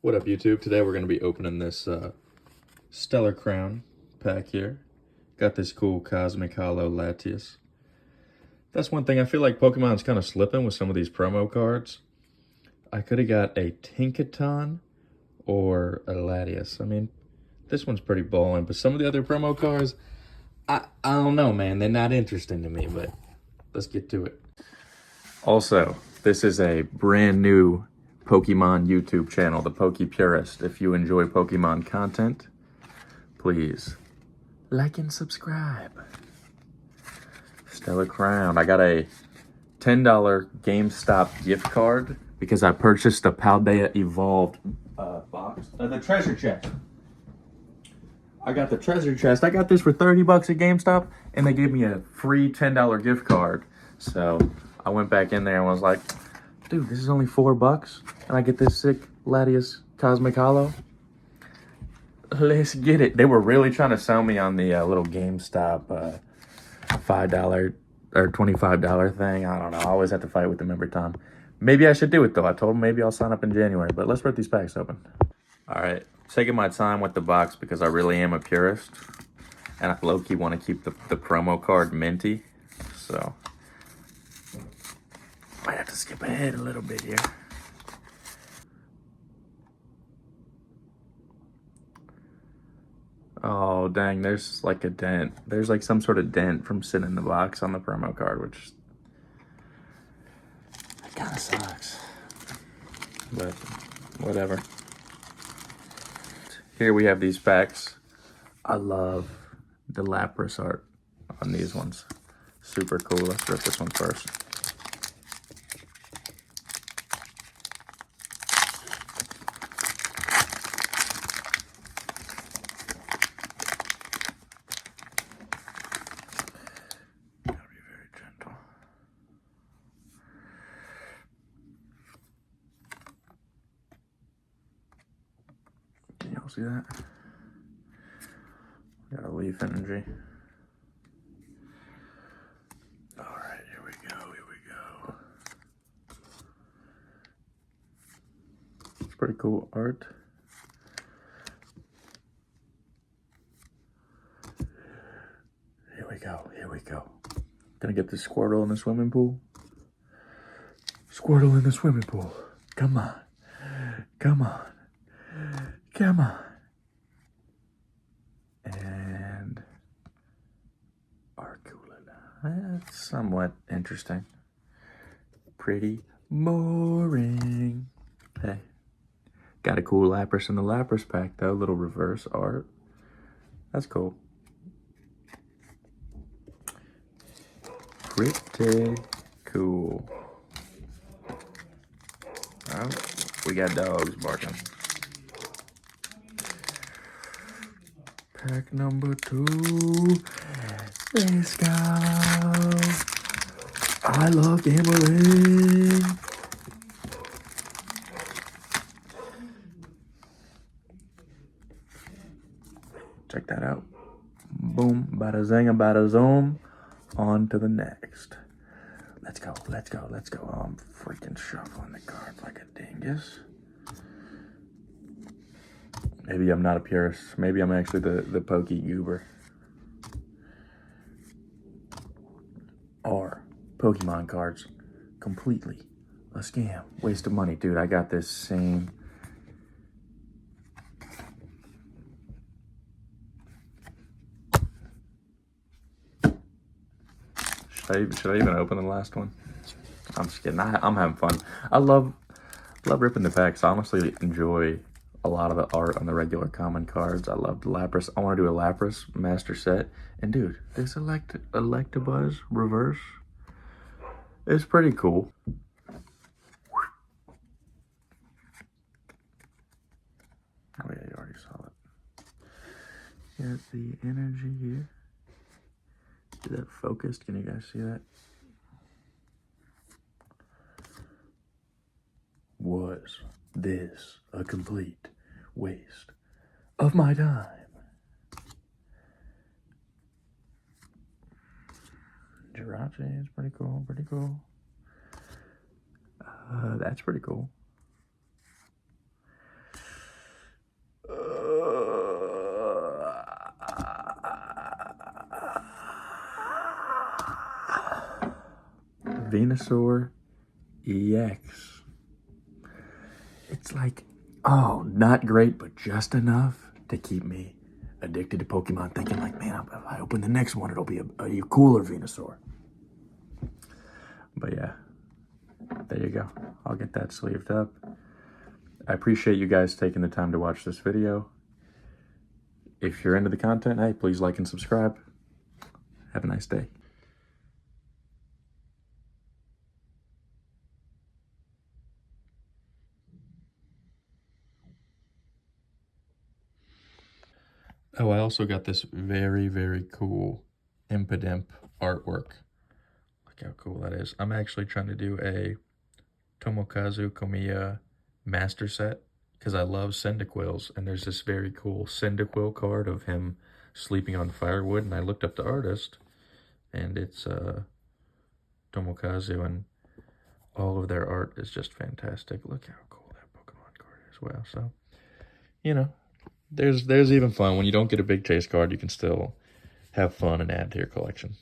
What up, YouTube? Today we're going to be opening this Stellar Crown pack here. Got this cool Cosmic Hollow Latias. That's one thing, I feel like Pokemon's kind of slipping with some of these promo cards. I could have got a Tinkaton or a Latias. I mean, this one's pretty ballin', but some of the other promo cards, I don't know, man. They're not interesting to me, but let's get to it. Also, this is a brand new Pokemon YouTube channel, the Poke Purist. If you enjoy Pokemon content, please like and subscribe. Stellar Crown. I got a $10 GameStop gift card because I purchased a Paldea Evolved box. The treasure chest. I got the treasure chest. I got this for 30 bucks at GameStop, and they gave me a free $10 gift card. So I went back in there and was like, dude, this is only $4, and I get this sick Latias Cosmic Hollow. Let's get it. They were really trying to sell me on the little GameStop $5 or $25 thing. I don't know. I always have to fight with them every time. Maybe I should do it, though. I told them maybe I'll sign up in January, but let's rip these packs open. All right. Taking my time with the box because I really am a purist, and I low-key want to keep the promo card minty, so might have to skip ahead a little bit here. Oh, dang, there's like a dent. There's like some sort of dent from sitting in the box on the promo card, which kind of sucks, but whatever. Here we have these packs. I love the Lapras art on these ones. Super cool. Let's rip this one first. Gotta be very gentle. Can y'all see that? Got a leaf energy. All right, here we go, here we go. It's pretty cool art. Here we go, here we go. Gonna get this Squirtle in the swimming pool. Squirtle in the swimming pool. Come on, come on, come on. And Arculina. That's somewhat interesting. Pretty boring. Hey, got a cool Lapras in the Lapras pack though. Little reverse art. That's cool. Pretty cool. Oh, we got dogs barking. Pack number 2. Let's go. I love gambling. Check that out. Boom, bada zing, bada zoom. On to the next. Let's go, let's go, let's go. Oh, I'm freaking shuffling the cards like a dingus. Maybe I'm not a purist. Maybe I'm actually the pokey goober. Or Pokemon cards completely a scam. Waste of money. Dude, I got this same. Should I even open the last one? I'm just kidding. I'm having fun. I love ripping the packs. I honestly enjoy a lot of the art on the regular common cards. I love the Lapras. I want to do a Lapras master set. And dude, this Electabuzz reverse is pretty cool. Oh yeah, you already saw it. Got the energy here. Is that focused? Can you guys see that? Was this a complete waste of my time? Jirachi is pretty cool, pretty cool. That's pretty cool. Venusaur EX. It's like, oh, not great, but just enough to keep me addicted to Pokemon, thinking like, man, if I open the next one, it'll be a cooler Venusaur. But yeah, there you go. I'll get that sleeved up. I appreciate you guys taking the time to watch this video. If you're into the content, hey, please like and subscribe. Have a nice day. Oh, I also got this very, very cool Impidimp artwork. Look how cool that is. I'm actually trying to do a Tomokazu Komiya master set because I love Cyndaquils, and there's this very cool Cyndaquil card of him sleeping on firewood, and I looked up the artist, and it's Tomokazu, and all of their art is just fantastic. Look how cool that Pokemon card is. Wow. So, you know, there's even fun. When you don't get a big chase card, you can still have fun and add to your collection.